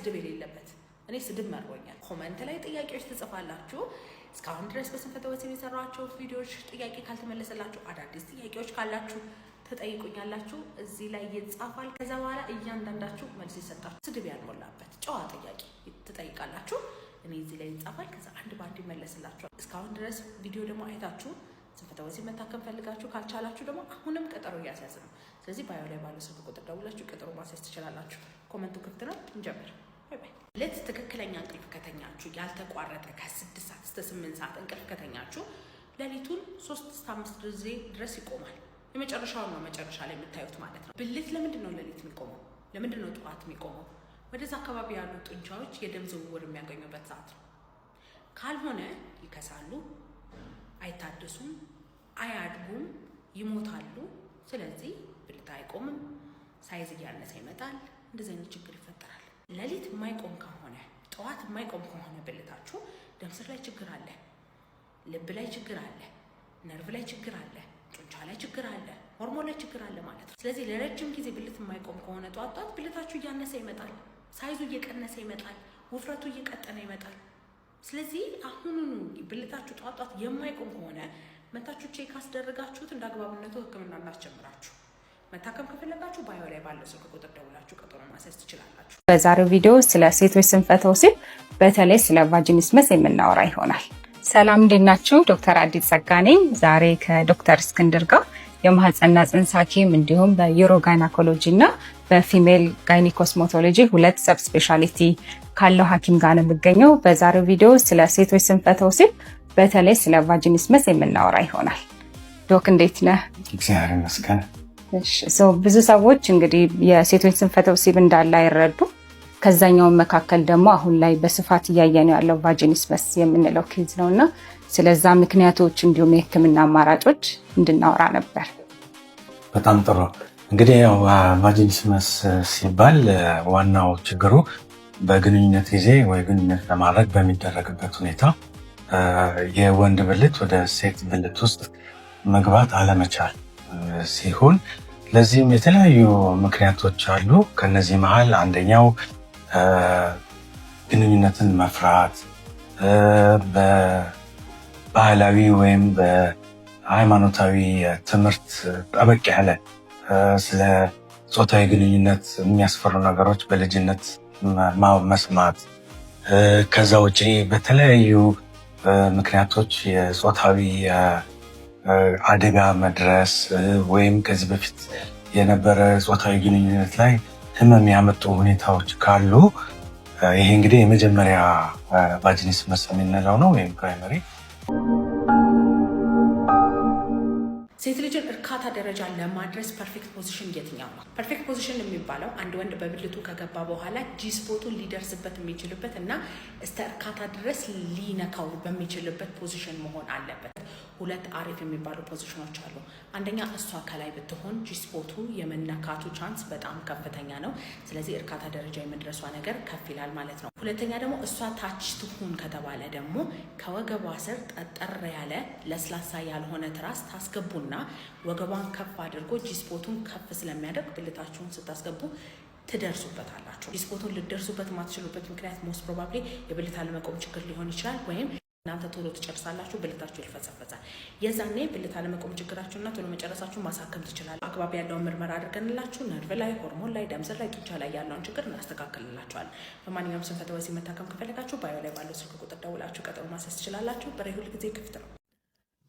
ስድብ የሌለበት። እኔ ስድብ መርቦኛል። ኮመንት ላይ ጥያቄዎች ትጽፋላችሁ። እስካሁን ድረስ በስንፈተ ወሲብ የሰራችሁ ቪዲዮዎች ጥያቄ ካልተመለሰላችሁ አዳዲስ ጥያቄዎች ካላችሁ ተጠይቁኛላችሁ። እዚህ ላይ ይጻፋል። ከዛ በኋላ እያንዳንዳችሁ መልስ ይሰጣችሁ። ስድብ ያልሞላበት ጨዋ ጥያቄ ትጠይቃላችሁ። እኔ እዚህ ላይ ይጻፋል። ከዛ አንድ ባንድ ይመለስላችኋል። እስካሁን ድረስ ቪዲዮ ደግሞ አይታችሁ ስንፈተ ወሲብ መታከም ፈልጋችሁ ካልቻላችሁ ደግሞ አሁንም ቀጠሮ እያስያዝ ነው። ስለዚህ ባዮ ላይ ባለው ስልክ ቁጥር ደውላችሁ ቀጠሮ ማስያዝ ትችላላችሁ። ኮመንቱ ክፍት ነው። እንጀምር። ሌት ትክክለኛ እንቅልፍ ከተኛችሁ ያልተቋረጠ ከ6 ሰዓት እስከ 8 ሰዓት እንቅልፍ ከተኛችሁ ሌሊቱን 3 እስከ 5 ጊዜ ድረስ ይቆማል። የመጨረሻው ነው መጨረሻ ላይ የምታዩት ማለት ነው። ብልት ለምንድን ነው ሌሊት የሚቆመው? ለምንድን ነው ጠዋት የሚቆመው? ወደዛ አካባቢ ያሉ ጡንቻዎች የደም ዝውውር የሚያገኙበት ሰዓት ነው። ካልሆነ ይከሳሉ፣ አይታደሱም፣ አያድጉም፣ ይሞታሉ። ስለዚህ ብልት አይቆምም፣ ሳይዝ እያነሰ ይመጣል። እንደዚህ አይነት ችግር ይፈጠራል። ሌሊት የማይቆም ከሆነ ጠዋት የማይቆም ከሆነ ብልታችሁ ደም ስር ላይ ችግር አለ፣ ልብ ላይ ችግር አለ፣ ነርቭ ላይ ችግር አለ፣ ጡንቻ ላይ ችግር አለ፣ ሆርሞን ላይ ችግር አለ ማለት ነው። ስለዚህ ለረጅም ጊዜ ብልት የማይቆም ከሆነ ጠዋት ብልታችሁ እያነሰ ይመጣል፣ ሳይዙ እየቀነሰ ይመጣል፣ ውፍረቱ እየቀጠነ ይመጣል። ስለዚህ አሁኑኑ ብልታችሁ ጠዋት የማይቆም ከሆነ መታችሁ ቼክ አስደረጋችሁት እንደ አግባብነቱ ሕክምና እናስጀምራችሁ። መታከም ከፈለጋችሁ ባዮ ላይ ባለው ስልክ ቁጥር ደውላችሁ ቀጠሮ ማስያዝ ትችላላችሁ። በዛሬው ቪዲዮ ስለ ሴቶች ስንፈተ ወሲብ በተለይ ስለ ቫጂኒስመስ የምናወራ ይሆናል። ሰላም እንዴት ናችሁ? ዶክተር አዲስ ጸጋ ነኝ። ዛሬ ከዶክተር እስክንድር ጋር የማህፀንና ጽንስ ሐኪም እንዲሁም በዩሮ ጋይናኮሎጂ እና በፊሜል ጋይኒኮስሞቶሎጂ 2 ሰብ ስፔሻሊቲ ካለው ሐኪም ጋር ነው የምገኘው። በዛሬው ቪዲዮ ስለ ሴቶች ስንፈተ ወሲብ በተለይ ስለ ቫጂኒስመስ የምናወራ ይሆናል። ዶክ እንዴት ነህ? እግዚአብሔር ይመስገን። ብዙ ሰዎች እንግዲህ የሴቶች ስንፈተ ወሲብ እንዳለ አይረዱ። ከዛኛው መካከል ደግሞ አሁን ላይ በስፋት እያየነው ያለው ቫጂኒስመስ የምንለው ኬዝ ነውና ስለዛ ምክንያቶች እንዲሁም የህክምና አማራጮች እንድናወራ ነበር። በጣም ጥሩ። እንግዲህ ያው ቫጂኒስመስ ሲባል ዋናው ችግሩ በግንኙነት ጊዜ ወይ ግንኙነት ለማድረግ በሚደረግበት ሁኔታ የወንድ ብልት ወደ ሴት ብልት ውስጥ መግባት አለመቻል ሲሆን ለዚህም የተለያዩ ምክንያቶች አሉ። ከነዚህ መሃል አንደኛው ግንኙነትን መፍራት፣ በባህላዊ ወይም በሃይማኖታዊ ትምህርት ጠበቅ ያለ ስለ ጾታዊ ግንኙነት የሚያስፈሩ ነገሮች በልጅነት መስማት፣ ከዛ ውጪ በተለያዩ ምክንያቶች የጾታዊ አደጋ መድረስ ወይም ከዚህ በፊት የነበረ ጾታዊ ግንኙነት ላይ ህመም ያመጡ ሁኔታዎች ካሉ ይሄ እንግዲህ የመጀመሪያ ቫጂኒስመስ የምንለው ነው ወይም ፕራይመሪ። ሴት ልጅን እርካታ ደረጃ ለማድረስ ፐርፌክት ፖዚሽን የትኛው ነው? ፐርፌክት ፖዚሽን የሚባለው አንድ ወንድ በብልቱ ከገባ በኋላ ጂስፖቱን ሊደርስበት የሚችልበት እና እስከ እርካታ ድረስ ሊነካው በሚችልበት ፖዚሽን መሆን አለበት። 2 አሪፍ የሚባሉ ፖዚሽኖች አሉ። አንደኛ እሷ ከላይ ብትሆን ጂስፖቱ የመነካቱ ቻንስ በጣም ከፍተኛ ነው። ስለዚህ እርካታ ደረጃ የመድረሷ ነገር ከፍ ይላል ማለት ነው። ሁለተኛ ደግሞ እሷ ታች ትሁን ከተባለ ደግሞ ከወገቧ ስር ጠጠር ያለ ለስላሳ ያልሆነ ትራስ ታስገቡና ወገቧን ከፍ አድርጎ ጂስፖቱን ከፍ ስለሚያደርግ ብልታችሁን ስታስገቡ ትደርሱበታላችሁ። ጂስፖቱን ልደርሱበት የማትችሉበት ምክንያት ሞስት ፕሮባብሊ የብልት አለመቆም ችግር ሊሆን ይችላል፣ ወይም እናንተ ቶሎ ትጨርሳላችሁ፣ ብልታችሁ ይልፈሰፈሳል። የዛኔ ብልት አለመቆም ችግራችሁና ቶሎ መጨረሳችሁን ማሳከም ትችላላችሁ። አግባብ ያለውን ምርመራ አድርገንላችሁ ነርቭ ላይ፣ ሆርሞን ላይ፣ ደም ስር ላይ፣ ጡንቻ ላይ ያለውን ችግር እናስተካክልላችኋለን። በማንኛውም ስንፈተ ወሲብ መታከም ከፈለጋችሁ ባዮ ላይ ባለው ስልክ ቁጥር ደውላችሁ ቀጠሮ ማስያዝ ትችላላችሁ። በሬ ሁል ጊዜ ክፍት ነው።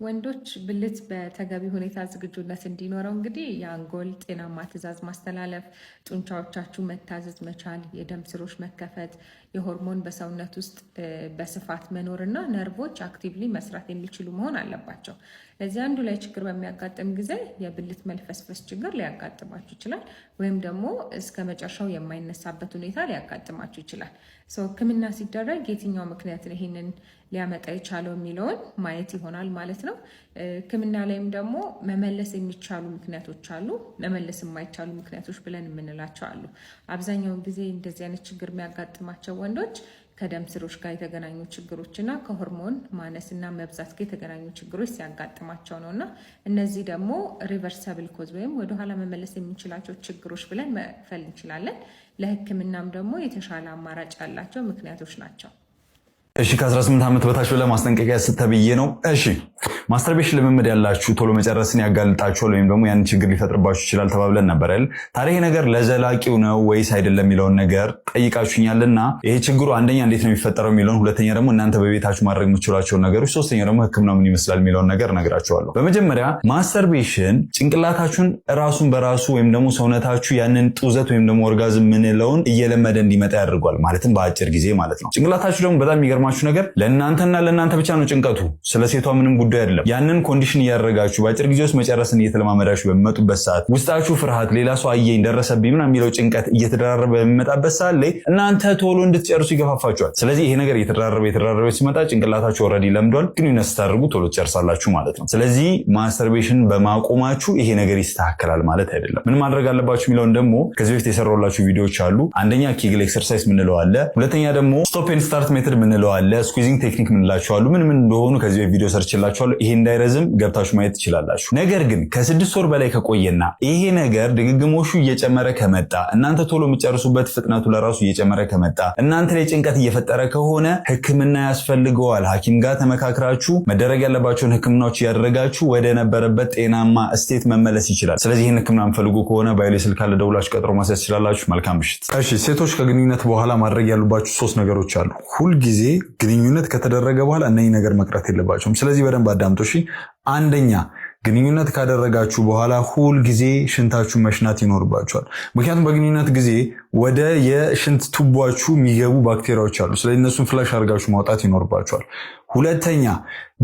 ወንዶች ብልት በተገቢ ሁኔታ ዝግጁነት እንዲኖረው እንግዲህ የአንጎል ጤናማ ትዕዛዝ ማስተላለፍ፣ ጡንቻዎቻችሁ መታዘዝ መቻል፣ የደም ስሮች መከፈት፣ የሆርሞን በሰውነት ውስጥ በስፋት መኖርና ነርቮች አክቲቭሊ መስራት የሚችሉ መሆን አለባቸው። ለዚህ አንዱ ላይ ችግር በሚያጋጥም ጊዜ የብልት መልፈስፈስ ችግር ሊያጋጥማችሁ ይችላል፣ ወይም ደግሞ እስከ መጨረሻው የማይነሳበት ሁኔታ ሊያጋጥማችሁ ይችላል። ሕክምና ሲደረግ የትኛው ምክንያት ይህንን ሊያመጣ የቻለው የሚለውን ማየት ይሆናል ማለት ነው። ነው። ሕክምና ላይም ደግሞ መመለስ የሚቻሉ ምክንያቶች አሉ፣ መመለስ የማይቻሉ ምክንያቶች ብለን የምንላቸው አሉ። አብዛኛውን ጊዜ እንደዚህ አይነት ችግር የሚያጋጥማቸው ወንዶች ከደም ስሮች ጋር የተገናኙ ችግሮች እና ከሆርሞን ማነስ እና መብዛት ጋር የተገናኙ ችግሮች ሲያጋጥማቸው ነው። እና እነዚህ ደግሞ ሪቨርሰብል ኮዝ ወይም ወደኋላ መመለስ የምንችላቸው ችግሮች ብለን መክፈል እንችላለን። ለሕክምናም ደግሞ የተሻለ አማራጭ ያላቸው ምክንያቶች ናቸው። እሺ ከ18 ዓመት በታች ብለ ማስጠንቀቂያ ስተብዬ ነው። እሺ ማስተርቤሽን ልምምድ ያላችሁ ቶሎ መጨረስን ያጋልጣችኋል ወይም ደግሞ ያን ችግር ሊፈጥርባችሁ ይችላል ተባብለን ነበር አይደል? ታዲያ ነገር ለዘላቂው ነው ወይስ አይደለም የሚለውን ነገር ጠይቃችሁኛልና ይሄ ችግሩ አንደኛ እንዴት ነው የሚፈጠረው የሚለውን፣ ሁለተኛ ደግሞ እናንተ በቤታችሁ ማድረግ የምትችሏቸው ነገሮች፣ ሶስተኛ ደግሞ ህክምናው ምን ይመስላል የሚለውን ነገር ነግራችኋለሁ። በመጀመሪያ ማስተርቤሽን ጭንቅላታችሁን ራሱን በራሱ ወይም ደግሞ ሰውነታችሁ ያንን ጡዘት ወይም ደግሞ ኦርጋዝም ምንለውን እየለመደ እንዲመጣ ያደርጓል። ማለትም በአጭር ጊዜ ማለት ነው። ጭንቅላታችሁ ደግሞ በጣም የሚገርማችሁ ነገር ለእናንተና ለእናንተ ብቻ ነው ጭንቀቱ፣ ስለ ሴቷ ምንም ጉዳይ አይደለም። ያንን ኮንዲሽን እያደረጋችሁ በአጭር ጊዜ ውስጥ መጨረስን እየተለማመዳችሁ በሚመጡበት ሰዓት ውስጣችሁ ፍርሃት፣ ሌላ ሰው አየኝ ደረሰብኝ ምናምን የሚለው ጭንቀት እየተደራረበ በሚመጣበት ሰዓት ላይ እናንተ ቶሎ እንድትጨርሱ ይገፋፋችኋል። ስለዚህ ይሄ ነገር እየተደራረበ ሲመጣ ጭንቅላታችሁ ኦልሬዲ ለምዷል። ግንኙነት ስታደርጉ ቶሎ ትጨርሳላችሁ ማለት ነው። ስለዚህ ማስተርቤሽን በማቆማችሁ ይሄ ነገር ይስተካከላል ማለት አይደለም። ምን ማድረግ አለባችሁ የሚለውን ደግሞ ከዚህ በፊት የሰራሁላችሁ ቪዲዮዎች አሉ። አንደኛ ኬግል ኤክሰርሳይዝ ምንለው አለ። ሁለተኛ ደግሞ ስቶፕ ኤንድ ስታርት ሜተድ ምንለው አለ። ስኩዊዚንግ ቴክኒክ ምንላቸው አሉ። ምን እንደሆኑ ከዚህ በፊት ቪዲዮ ሰርችላችኋለሁ። ይሄ እንዳይረዝም ገብታችሁ ማየት ትችላላችሁ። ነገር ግን ከ6 ወር በላይ ከቆየና ይሄ ነገር ድግግሞሹ እየጨመረ ከመጣ እናንተ ቶሎ የሚጨርሱበት ፍጥነቱ ለራሱ እየጨመረ ከመጣ እናንተ ላይ ጭንቀት እየፈጠረ ከሆነ ሕክምና ያስፈልገዋል። ሐኪም ጋር ተመካክራችሁ መደረግ ያለባቸውን ሕክምናዎች እያደረጋችሁ ወደ ነበረበት ጤናማ ስቴት መመለስ ይችላል። ስለዚህ ይህን ሕክምና የምፈልጉ ከሆነ ባይሌ ስልክ ካለ ደውላችሁ ቀጠሮ ማስያዝ ትችላላችሁ። መልካም ምሽት። እሺ ሴቶች ከግንኙነት በኋላ ማድረግ ያሉባችሁ 3 ነገሮች አሉ። ሁልጊዜ ግንኙነት ከተደረገ በኋላ እነዚህ ነገር መቅረት የለባቸውም። ስለዚህ በደንብ አዳምጡ እሺ። አንደኛ ግንኙነት ካደረጋችሁ በኋላ ሁል ጊዜ ሽንታችሁ መሽናት ይኖርባችኋል። ምክንያቱም በግንኙነት ጊዜ ወደ የሽንት ቱቧችሁ የሚገቡ ባክቴሪያዎች አሉ። ስለዚህ እነሱን ፍላሽ አድርጋችሁ ማውጣት ይኖርባችኋል። ሁለተኛ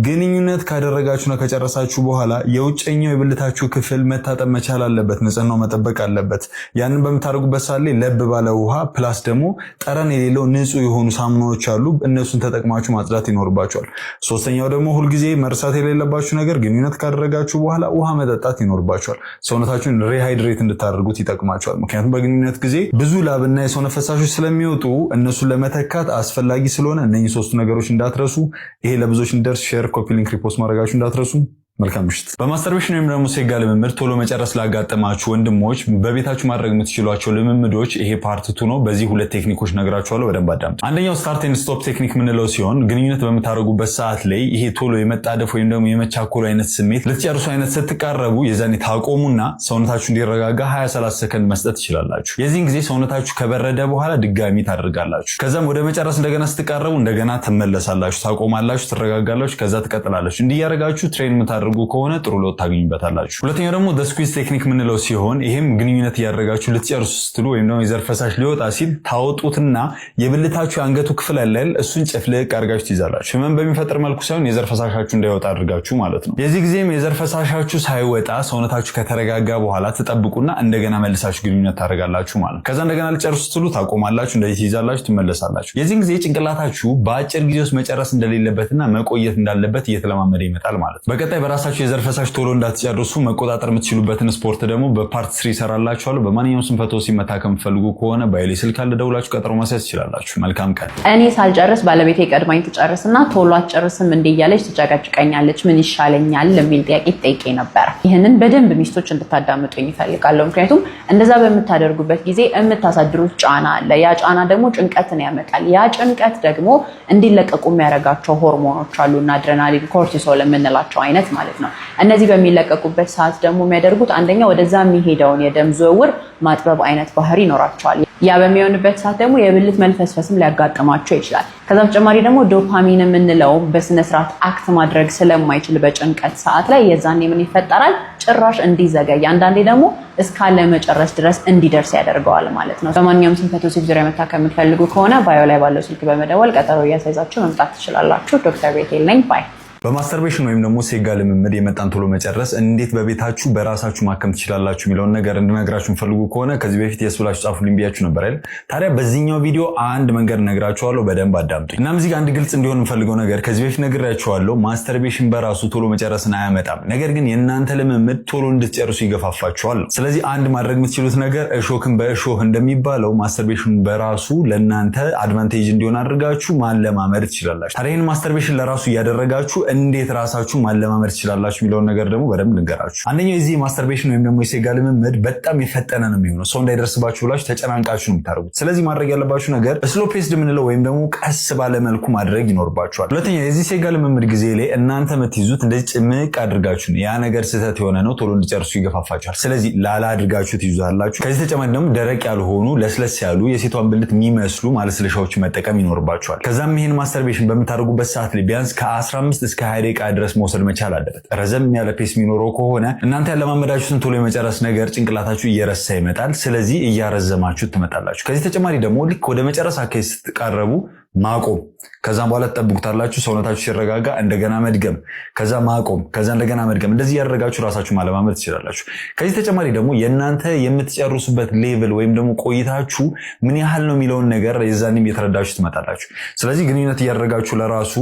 ግንኙነት ካደረጋችሁና ከጨረሳችሁ በኋላ የውጨኛው የብልታችሁ ክፍል መታጠብ መቻል አለበት፣ ንጽህናው መጠበቅ አለበት። ያንን በምታደርጉበት ሰዓት ላይ ለብ ባለ ውሃ ፕላስ ደግሞ ጠረን የሌለው ንጹህ የሆኑ ሳሙናዎች አሉ፣ እነሱን ተጠቅማችሁ ማጽዳት ይኖርባችኋል። ሶስተኛው ደግሞ ሁልጊዜ መርሳት የሌለባችሁ ነገር ግንኙነት ካደረጋችሁ በኋላ ውሃ መጠጣት ይኖርባችኋል። ሰውነታችሁን ሪሃይድሬት እንድታደርጉት ይጠቅማችኋል። ምክንያቱም በግንኙነት ጊዜ ብዙ ላብና የሰውነት ፈሳሾች ስለሚወጡ እነሱን ለመተካት አስፈላጊ ስለሆነ እነኚህ 3 ነገሮች እንዳትረሱ። ይሄ ለብዙዎች እንደርስ ሼር፣ ኮፒ ሊንክ፣ ሪፖስት ማድረጋችሁ እንዳትረሱ። መልካም ምሽት። በማስተርቤሽን ወይም ደግሞ ሴጋ ልምምድ ቶሎ መጨረስ ላጋጠማችሁ ወንድሞች በቤታችሁ ማድረግ የምትችሏቸው ልምምዶች ይሄ ፓርት 2 ነው። በዚህ 2 ቴክኒኮች ነግራችኋለሁ፣ በደንብ አዳምጡ። አንደኛው ስታርት ኤንድ ስቶፕ ቴክኒክ ምንለው ሲሆን ግንኙነት በምታደርጉበት ሰዓት ላይ ይሄ ቶሎ የመጣደፍ ወይም ደግሞ የመቻኮሉ አይነት ስሜት ልትጨርሱ አይነት ስትቃረቡ የዛኔ ታቆሙና ሰውነታችሁ እንዲረጋጋ 20-30 ሰከንድ መስጠት ትችላላችሁ። የዚህን ጊዜ ሰውነታችሁ ከበረደ በኋላ ድጋሚ ታደርጋላችሁ። ከዛም ወደ መጨረስ እንደገና ስትቃረቡ እንደገና ትመለሳላችሁ፣ ታቆማላችሁ፣ ትረጋጋላችሁ፣ ከዛ ትቀጥላላችሁ። እንዲያረጋችሁ ትሬን የምታደርጉ ከሆነ ጥሩ ለውጥ ታገኙበታላችሁ። ሁለተኛው ደግሞ ስኩዊዝ ቴክኒክ ምንለው ሲሆን ይሄም ግንኙነት እያደረጋችሁ ልትጨርሱ ስትሉ ወይም ደግሞ የዘር ፈሳሽ ሊወጣ ሲል ታወጡትና የብልታችሁ የአንገቱ ክፍል አለ እሱን ጭፍልቅ አድርጋችሁ ትይዛላችሁ። ህመም በሚፈጥር መልኩ ሳይሆን የዘር ፈሳሻችሁ እንዳይወጣ አድርጋችሁ ማለት ነው። የዚህ ጊዜም የዘር ፈሳሻችሁ ሳይወጣ ሰውነታችሁ ከተረጋጋ በኋላ ትጠብቁና እንደገና መልሳችሁ ግንኙነት ታደርጋላችሁ ማለት ነው። ከዛ እንደገና ልጨርሱ ስትሉ ታቆማላችሁ፣ እንደዚህ ትይዛላችሁ፣ ትመለሳላችሁ። የዚህን ጊዜ ጭንቅላታችሁ በአጭር ጊዜ ውስጥ መጨረስ እንደሌለበትና መቆየት እንዳለበት እየተለማመደ ይመጣል ማለት ነው። በቀጣይ በራሳችሁ የዘር ፈሳሽ ቶሎ እንዳትጨርሱ መቆጣጠር የምትችሉበትን ስፖርት ደግሞ በፓርት 3 ይሰራላችኋለሁ። በማንኛውም ስንፈቶ ሲመታ ከምትፈልጉ ከሆነ ባይሌ ስልክ ካለ ደውላችሁ ቀጠሮ ማስያዝ ትችላላችሁ። መልካም ቀን። እኔ ሳልጨርስ ባለቤቴ ቀድማኝ ትጨርስና ቶሎ አትጨርስም እንዴ እያለች ትጨቀጭቀኛለች፣ ምን ይሻለኛል የሚል ጥያቄ ትጠይቀኝ ነበር። ይህንን በደንብ ሚስቶች እንድታዳምጡኝ ይፈልጋለሁ። ምክንያቱም እንደዛ በምታደርጉበት ጊዜ የምታሳድሩት ጫና አለ። ያ ጫና ደግሞ ጭንቀትን ያመጣል። ያ ጭንቀት ደግሞ እንዲለቀቁ የሚያደርጋቸው ሆርሞኖች አሉና አድሬናሊን፣ ኮርቲሶል የምንላቸው አይነት ማለት ነው። እነዚህ በሚለቀቁበት ሰዓት ደግሞ የሚያደርጉት አንደኛ ወደዛ የሚሄደውን የደም ዝውውር ማጥበብ አይነት ባህሪ ይኖራቸዋል። ያ በሚሆንበት ሰዓት ደግሞ የብልት መልፈስፈስም ሊያጋጥማቸው ይችላል። ከዛ በተጨማሪ ደግሞ ዶፓሚን የምንለው በስነ ስርዓት አክት ማድረግ ስለማይችል በጭንቀት ሰዓት ላይ የዛኔ ምን ይፈጠራል? ጭራሽ እንዲዘገይ፣ አንዳንዴ ደግሞ እስካለ መጨረስ ድረስ እንዲደርስ ያደርገዋል ማለት ነው። በማንኛውም ሲምፐቶሲቭ ዙሪያ መታከም የምትፈልጉ ከሆነ ባዮ ላይ ባለው ስልክ በመደወል ቀጠሮ እያሳይዛችሁ መምጣት ትችላላችሁ። ዶክተር ቤቴል ነኝ። ባይ በማስተርቤሽን ወይም ደግሞ ሴጋ ልምምድ የመጣን ቶሎ መጨረስ እንዴት በቤታችሁ በራሳችሁ ማከም ትችላላችሁ የሚለውን ነገር እንድነግራችሁ ፈልጉ ከሆነ ከዚህ በፊት የስ ብላችሁ ጻፉልኝ ብያችሁ ነበር አይደል? ታዲያ በዚህኛው ቪዲዮ አንድ መንገድ እነግራችኋለሁ፣ በደንብ አዳምጡኝ። እናም እዚህ ጋር አንድ ግልጽ እንዲሆን የምፈልገው ነገር ከዚህ በፊት ነግራችኋለሁ፣ ማስተርቤሽን በራሱ ቶሎ መጨረስን አያመጣም። ነገር ግን የእናንተ ልምምድ ቶሎ እንድትጨርሱ ይገፋፋችኋል። ስለዚህ አንድ ማድረግ የምትችሉት ነገር እሾክን በእሾህ እንደሚባለው ማስተርቤሽን በራሱ ለእናንተ አድቫንቴጅ እንዲሆን አድርጋችሁ ማለማመድ ትችላላችሁ። ታዲያ ይህን ማስተርቤሽን ለራሱ እያደረጋችሁ እንዴት ራሳችሁ ማለማመድ ትችላላችሁ የሚለውን ነገር ደግሞ በደንብ ልንገራችሁ። አንደኛው የዚህ ማስተርቤሽን ወይም ደግሞ የሴጋ ልምምድ በጣም የፈጠነ ነው የሚሆነው። ሰው እንዳይደርስባችሁ ብላችሁ ተጨናንቃችሁ ነው የምታደርጉት። ስለዚህ ማድረግ ያለባችሁ ነገር ስሎ ፔስድ የምንለው ወይም ደግሞ ቀስ ባለ መልኩ ማድረግ ይኖርባችኋል። ሁለተኛ የዚህ ሴጋ ልምምድ ጊዜ ላይ እናንተ የምትይዙት እንደዚህ ጭምቅ አድርጋችሁ ነው። ያ ነገር ስህተት የሆነ ነው፣ ቶሎ እንዲጨርሱ ይገፋፋችኋል። ስለዚህ ላላ አድርጋችሁ ትይዙታላችሁ። ከዚህ ተጨማሪ ደግሞ ደረቅ ያልሆኑ ለስለስ ያሉ የሴቷን ብልት የሚመስሉ ማለስለሻዎች መጠቀም ይኖርባችኋል። ከዛም ይሄን ማስተርቤሽን በምታደርጉበት ሰዓት ላይ ቢያንስ ከ15 እስከ 20 ደቂቃ ድረስ መውሰድ መቻል አለበት። ረዘም ያለ ፔስ የሚኖረው ከሆነ እናንተ ያለማመዳችሁትን ቶሎ የመጨረስ ነገር ጭንቅላታችሁ እየረሳ ይመጣል። ስለዚህ እያረዘማችሁ ትመጣላችሁ። ከዚህ ተጨማሪ ደግሞ ልክ ወደ መጨረስ አካባቢ ስትቃረቡ ማቆም፣ ከዛም በኋላ ትጠብቁታላችሁ። ሰውነታችሁ ሲረጋጋ እንደገና መድገም፣ ከዛ ማቆም፣ ከዛ እንደገና መድገም። እንደዚህ ያደረጋችሁ ራሳችሁ ማለማመድ ትችላላችሁ። ከዚህ ተጨማሪ ደግሞ የእናንተ የምትጨርሱበት ሌቭል ወይም ደግሞ ቆይታችሁ ምን ያህል ነው የሚለውን ነገር የዛኔም እየተረዳችሁ ትመጣላችሁ። ስለዚህ ግንኙነት እያደረጋችሁ ለራሱ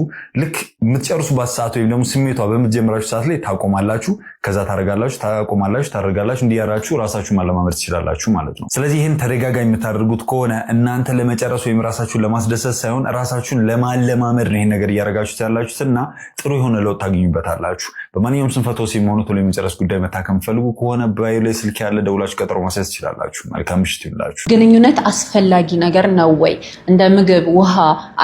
ልክ የምትጨርሱባት ሰዓት ወይም ደግሞ ስሜቷ በምትጀምራችሁ ሰዓት ላይ ታቆማላችሁ፣ ከዛ ታረጋላችሁ፣ ታቆማላችሁ፣ ታረጋላችሁ። እንዲያራችሁ ራሳችሁ ማለማመድ ትችላላችሁ ማለት ነው። ስለዚህ ይህን ተደጋጋሚ የምታደርጉት ከሆነ እናንተ ለመጨረስ ወይም ራሳችሁን ለማስደሰት ሳይሆን ራሳችሁን ለማለማመድ ነው ይሄን ነገር እያደረጋችሁት ያላችሁትና ጥሩ የሆነ ለውጥ ታገኙበታላችሁ። በማንኛውም ስንፈተ ወሲብ መሆኑ ቶሎ የሚጨረስ ጉዳይ መታከም ፈልጉ ከሆነ ባዩ ላይ ስልክ ያለ ደውላችሁ ቀጠሮ ማስያዝ ትችላላችሁ። መልካም ምሽት ይሁንላችሁ። ግንኙነት አስፈላጊ ነገር ነው ወይ? እንደ ምግብ፣ ውሃ፣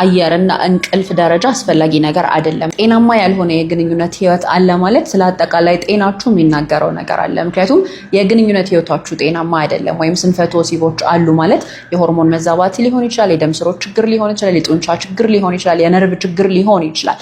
አየር እና እንቅልፍ ደረጃ አስፈላጊ ነገር አይደለም። ጤናማ ያልሆነ የግንኙነት ህይወት አለ ማለት ስለ አጠቃላይ ጤናችሁ የሚናገረው ነገር አለ። ምክንያቱም የግንኙነት ህይወታችሁ ጤናማ አይደለም ወይም ስንፈተ ወሲቦች አሉ ማለት የሆርሞን መዛባት ሊሆን ይችላል፣ የደም ስሮች ችግር ሊሆን ይችላል፣ የጡንቻ ችግር ሊሆን ይችላል፣ የነርቭ ችግር ሊሆን ይችላል።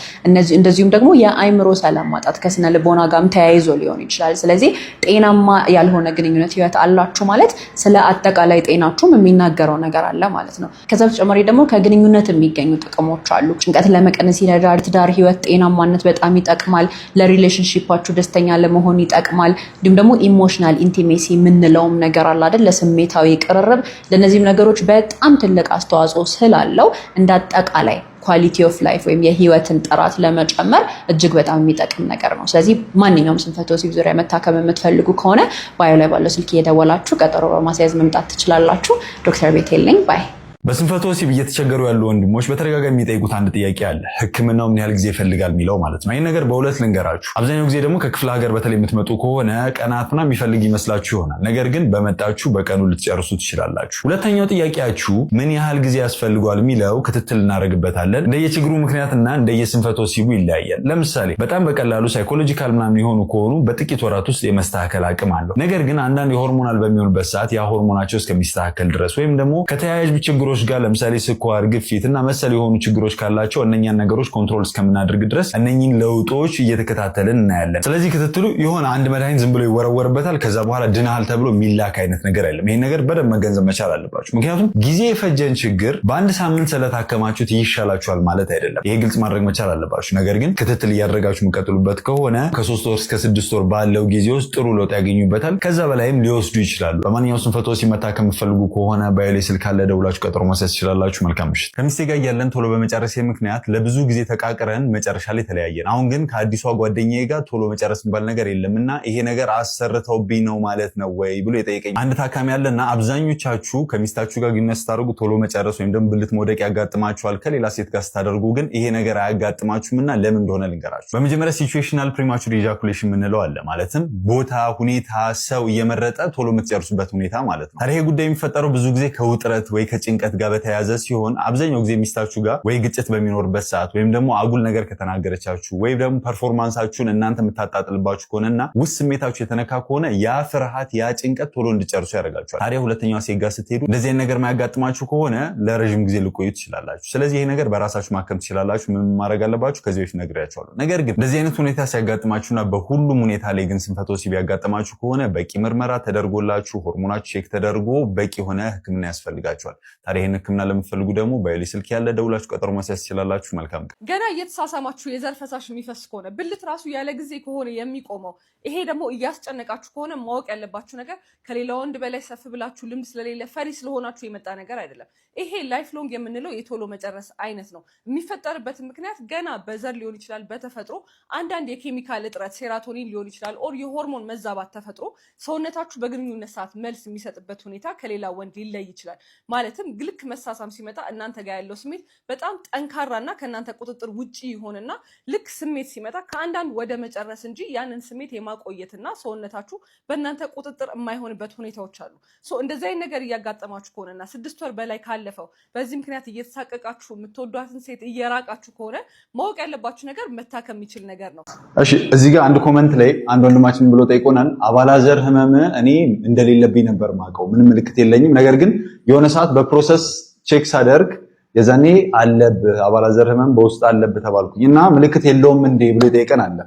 እንደዚሁም ደግሞ የአይምሮ ሰላም ማጣት ከስነ ልቦና ጋርም ተያይዞ ሊሆን ይችላል። ስለዚህ ጤናማ ያልሆነ ግንኙነት ህይወት አላችሁ ማለት ስለ አጠቃላይ ጤናችሁም የሚናገረው ነገር አለ ማለት ነው። ከዛ በተጨማሪ ደግሞ ከግንኙነት የሚገኙ ጥቅሞች አሉ። ጭንቀትን ለመቀነስ ይረዳል። ትዳር ህይወት ጤናማነት በጣም ይጠቅማል። ለሪሌሽንሺፓችሁ ደስተኛ ለመሆን ይጠቅማል። እንዲሁም ደግሞ ኢሞሽናል ኢንቲሜሲ የምንለውም ነገር አለ አይደል? ለስሜታዊ ቅርርብ። ለነዚህም ነገሮች በጣም ትልቅ አስተዋጽኦ ስላለው እንዳጠቃላይ ኳሊቲ ኦፍ ላይፍ ወይም የህይወትን ጥራት ለመጨመር እጅግ በጣም የሚጠቅም ነገር ነው። ስለዚህ ማንኛውም ስንፈተ ወሲብ ዙሪያ መታከም የምትፈልጉ ከሆነ ባዮ ላይ ባለው ስልክ እየደወላችሁ ቀጠሮ በማስያዝ መምጣት ትችላላችሁ። ዶክተር ቤቴል ነኝ። ባይ። በስንፈተ ወሲብ እየተቸገሩ ያሉ ወንድሞች በተደጋጋሚ የሚጠይቁት አንድ ጥያቄ አለ። ህክምናው ምን ያህል ጊዜ ይፈልጋል የሚለው ማለት ነው። ይህን ነገር በሁለት ልንገራችሁ። አብዛኛው ጊዜ ደግሞ ከክፍለ ሀገር በተለይ የምትመጡ ከሆነ ቀናትና የሚፈልግ ይመስላችሁ ይሆናል። ነገር ግን በመጣችሁ በቀኑ ልትጨርሱ ትችላላችሁ። ሁለተኛው ጥያቄያችሁ ምን ያህል ጊዜ ያስፈልጓል የሚለው ክትትል እናደርግበታለን። እንደየችግሩ ምክንያትና እንደየስንፈተ ወሲቡ ይለያያል። ለምሳሌ በጣም በቀላሉ ሳይኮሎጂካል ምናምን የሆኑ ከሆኑ በጥቂት ወራት ውስጥ የመስተካከል አቅም አለው። ነገር ግን አንዳንድ የሆርሞናል በሚሆኑበት ሰዓት ያ ሆርሞናቸው እስከሚስተካከል ድረስ ወይም ደግሞ ከተያያዥ ችግሮች ጋር ለምሳሌ ስኳር፣ ግፊት እና መሰል የሆኑ ችግሮች ካላቸው እነኛን ነገሮች ኮንትሮል እስከምናደርግ ድረስ እነኚህን ለውጦች እየተከታተልን እናያለን። ስለዚህ ክትትሉ የሆነ አንድ መድኃኒት ዝም ብሎ ይወረወርበታል ከዛ በኋላ ድናሃል ተብሎ የሚላክ አይነት ነገር አይደለም። ይሄን ነገር በደንብ መገንዘብ መቻል አለባችሁ። ምክንያቱም ጊዜ የፈጀን ችግር በአንድ ሳምንት ስለታከማችሁት ይሻላችኋል ማለት አይደለም። ይሄ ግልጽ ማድረግ መቻል አለባችሁ። ነገር ግን ክትትል እያደረጋችሁ የምትቀጥሉበት ከሆነ ከ3 ወር እስከ 6 ወር ባለው ጊዜ ውስጥ ጥሩ ለውጥ ያገኙበታል። ከዛ በላይም ሊወስዱ ይችላሉ። በማንኛውም ስንፈተ ወሲብ መታከም የምትፈልጉ ከሆነ ባዮ ላይ ስልክ ካለ ደውላችሁ ቀጠሮ ማስያዝ ትችላላችሁ። መልካም ምሽት። ከሚስቴ ጋር ያለን ቶሎ በመጨረስ ምክንያት ለብዙ ጊዜ ተቃቅረን መጨረሻ ላይ ተለያየን። አሁን ግን ከአዲሷ ጓደኛዬ ጋር ቶሎ መጨረስ የሚባል ነገር የለምና ይሄ ነገር አሰርተውብኝ ነው ማለት ነው ወይ ብሎ የጠየቀኝ አንድ ታካሚ ያለና አብዛኞቻችሁ ከሚስታችሁ ጋር ግንኙነት ስታደርጉ ቶሎ መጨረስ ወይም ደግሞ ብልት መውደቅ ያጋጥማችኋል። ከሌላ ሴት ጋር ስታደርጉ ግን ይሄ ነገር አያጋጥማችሁምና ለምን እንደሆነ ልንገራችሁ። በመጀመሪያ ሲቹዌሽናል ፕሪማቹር ኢጃኩሌሽን የምንለው አለ። ማለትም ቦታ፣ ሁኔታ፣ ሰው እየመረጠ ቶሎ የምትጨርሱበት ሁኔታ ማለት ነው። ታዲያ ይሄ ጉዳይ የሚፈጠረው ብዙ ጊዜ ከውጥረት ወይ ከጭንቀት ጋር በተያያዘ ሲሆን አብዛኛው ጊዜ ሚስታችሁ ጋር ወይ ግጭት በሚኖርበት ሰዓት ወይም ደግሞ አጉል ነገር ከተናገረቻችሁ ወይም ደግሞ ፐርፎርማንሳችሁን እናንተ የምታጣጥልባችሁ ከሆነና ውስጥ ስሜታችሁ የተነካ ከሆነ ያ ፍርሃት ያ ጭንቀት ቶሎ እንዲጨርሱ ያደርጋችኋል። ታዲያ ሁለተኛዋ ሴት ጋር ስትሄዱ እንደዚህ አይነት ነገር ማያጋጥማችሁ ከሆነ ለረጅም ጊዜ ልቆዩ ትችላላችሁ። ስለዚህ ይሄ ነገር በራሳችሁ ማከም ትችላላችሁ። ምን ማድረግ አለባችሁ? ከዚህ በፊት ነግሬያችኋለሁ። ነገር ግን እንደዚህ አይነት ሁኔታ ሲያጋጥማችሁና በሁሉም ሁኔታ ላይ ግን ስንፈተ ወሲብ ያጋጥማችሁ ከሆነ በቂ ምርመራ ተደርጎላችሁ ሆርሞናችሁ ቼክ ተደርጎ በቂ የሆነ ሕክምና ያስፈልጋችኋል። ታዲያ ይህን ህክምና ለምትፈልጉ ደግሞ በኤሊ ስልክ ያለ ደውላችሁ ቀጠሮ ማስያዝ ትችላላችሁ። መልካም። ገና እየተሳሳማችሁ የዘር ፈሳሽ የሚፈስ ከሆነ ብልት ራሱ ያለ ጊዜ ከሆነ የሚቆመው ይሄ ደግሞ እያስጨነቃችሁ ከሆነ ማወቅ ያለባችሁ ነገር ከሌላ ወንድ በላይ ሰፍ ብላችሁ ልምድ ስለሌለ ፈሪ ስለሆናችሁ የመጣ ነገር አይደለም። ይሄ ላይፍ ሎንግ የምንለው የቶሎ መጨረስ አይነት ነው። የሚፈጠርበት ምክንያት ገና በዘር ሊሆን ይችላል፣ በተፈጥሮ አንዳንድ የኬሚካል እጥረት ሴራቶኒን ሊሆን ይችላል፣ ኦር የሆርሞን መዛባት ተፈጥሮ ሰውነታችሁ በግንኙነት ሰዓት መልስ የሚሰጥበት ሁኔታ ከሌላ ወንድ ሊለይ ይችላል። ማለትም ልክ መሳሳም ሲመጣ እናንተ ጋር ያለው ስሜት በጣም ጠንካራና ከእናንተ ቁጥጥር ውጪ ይሆንና ልክ ስሜት ሲመጣ ከአንዳንድ ወደ መጨረስ እንጂ ያንን ስሜት የማቆየትና ሰውነታችሁ በእናንተ ቁጥጥር የማይሆንበት ሁኔታዎች አሉ። እንደዚህ አይነት ነገር እያጋጠማችሁ ከሆነና 6 ወር በላይ ካለፈው በዚህ ምክንያት እየተሳቀቃችሁ የምትወዷትን ሴት እየራቃችሁ ከሆነ ማወቅ ያለባችሁ ነገር መታከም የሚችል ነገር ነው። እሺ፣ እዚህ ጋር አንድ ኮመንት ላይ አንድ ወንድማችን ብሎ ጠይቆናል። አባላዘር ህመም እኔ እንደሌለብኝ ነበር ማውቀው፣ ምንም ምልክት የለኝም። ነገር ግን የሆነ ሰዓት በፕሮሰስ ቼክ ሳደርግ የዛኔ አለብህ አባላዘር ህመም በውስጥ አለብህ ተባልኩኝ እና ምልክት የለውም እንዴ ብሎ ጠይቀን አለ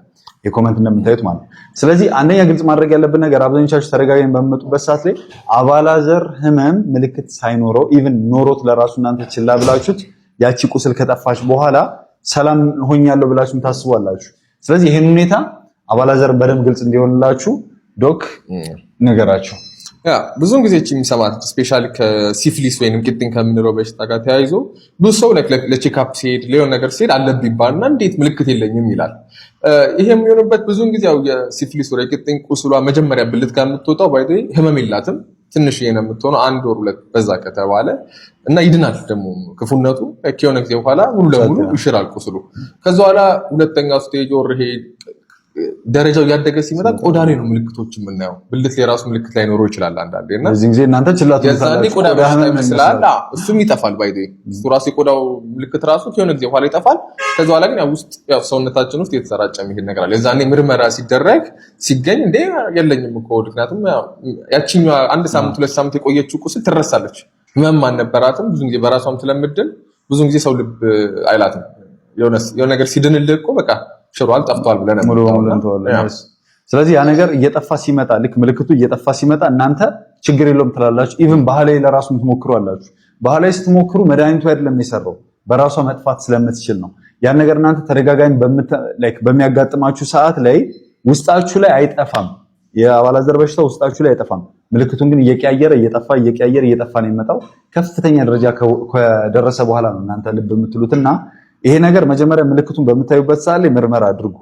የኮመንት እንደምታዩት ማለት ነው። ስለዚህ አንደኛ ግልጽ ማድረግ ያለብን ነገር አብዛኞቻችሁ ተደጋጋሚ በመጡበት ሰዓት ላይ አባላዘር ህመም ምልክት ሳይኖረው ኢቭን ኖሮት ለራሱ እናንተ ችላ ብላችሁት ያቺ ቁስል ከጠፋች በኋላ ሰላም ሆኛለሁ ብላችሁም ታስባላችሁ። ስለዚህ ይሄን ሁኔታ አባላዘር በደንብ ግልጽ እንዲሆንላችሁ ዶክ ነገራችሁ። ብዙውን ጊዜ የሚሰማት ስፔሻሊ ከሲፊሊስ ወይንም ቂጥኝ ከምንለው በሽታ ጋር ተያይዞ ብዙ ሰው ለቼክአፕ ሲሄድ ሌላ ነገር ሲሄድ አለብኝ ይባልና እንዴት ምልክት የለኝም ይላል። ይሄ የሚሆንበት ብዙውን ጊዜ ያው የሲፊሊስ ወይ ቂጥኝ ቁስሏ መጀመሪያ ብልት ጋር የምትወጣው ባይዘ ህመም የላትም፣ ትንሽ ነው የምትሆነው 1 ወር 2 በዛ ከተባለ እና ይድናል። ደግሞ ክፉነቱ ከሆነ ጊዜ በኋላ ሙሉ ለሙሉ ይሽራል ቁስሉ። ከዛ በኋላ ሁለተኛው ስቴጅ ወር ይሄ ደረጃው ያደገ ሲመጣ ቆዳ ላይ ነው ምልክቶች የምናየው። ብልት ላይ ራሱ ምልክት ላይ ኖሮ ይችላል አንዳንዴ እና በዚህ ጊዜ እናንተ ችላቱ የዛኔ ቆዳ በሽታ ይመስላል። እሱም ይጠፋል። ባይዴ እሱ ራሱ የቆዳው ምልክት ራሱ ከሆነ ጊዜ በኋላ ይጠፋል። ከዛ በኋላ ግን ውስጥ ያው ሰውነታችን ውስጥ የተሰራጨ የሚሄድ ነገር አለ። የዛኔ ምርመራ ሲደረግ ሲገኝ እንዴ የለኝም እኮ ምክንያቱም ያቺኛዋ 1 ሳምንት 2 ሳምንት የቆየችው ቁስል ትረሳለች። ህመም አልነበራትም። ብዙ ጊዜ በራሷም ስለምድን ብዙ ጊዜ ሰው ልብ አይላትም። የሆነ ነገር ሲድንልህ እኮ በቃ ሽሯል ጠፍቷል ብለን ነው። ስለዚህ ያ ነገር እየጠፋ ሲመጣ ልክ ምልክቱ እየጠፋ ሲመጣ እናንተ ችግር የለውም ትላላችሁ። ኢቭን ባህላዊ ለራሱ ትሞክሩ አላችሁ። ባህላዊ ስትሞክሩ መድኃኒቱ አይደለም የሰራው በራሷ መጥፋት ስለምትችል ነው። ያን ነገር እናንተ ተደጋጋሚ በሚያጋጥማችሁ ሰዓት ላይ ውስጣችሁ ላይ አይጠፋም። የአባላዘር በሽታ ውስጣችሁ ላይ አይጠፋም። ምልክቱን ግን እየቀያየረ እየጠፋ ነው የሚመጣው። ከፍተኛ ደረጃ ከደረሰ በኋላ ነው እናንተ ልብ የምትሉትና ይሄ ነገር መጀመሪያ ምልክቱን በምታዩበት ሰዓት ላይ ምርመራ አድርጉ።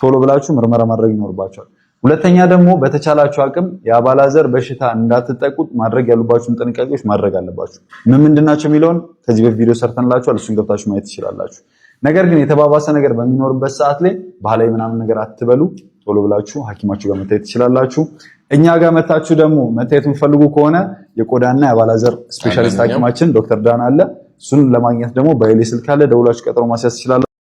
ቶሎ ብላችሁ ምርመራ ማድረግ ይኖርባችኋል። ሁለተኛ ደግሞ በተቻላችሁ አቅም የአባላዘር በሽታ እንዳትጠቁት ማድረግ ያሉባችሁን ጥንቃቄዎች ማድረግ አለባችሁ። ምንድናቸው የሚለውን ከዚህ በፊት ቪዲዮ ሰርተንላችኋል። እሱን ገብታችሁ ማየት ትችላላችሁ። ነገር ግን የተባባሰ ነገር በሚኖርበት ሰዓት ላይ ባህላዊ ምናምን ነገር አትበሉ። ቶሎ ብላችሁ ሐኪማችሁ ጋር መታየት ትችላላችሁ። እኛ ጋር መታችሁ ደግሞ መታየት የምትፈልጉ ከሆነ የቆዳና የአባላዘር ስፔሻሊስት ሐኪማችን ዶክተር ዳን አለ። እሱን ለማግኘት ደግሞ በኤሊ ስልክ አለ፣ ደውላችሁ ቀጠሮ ማስያዝ ትችላላችሁ።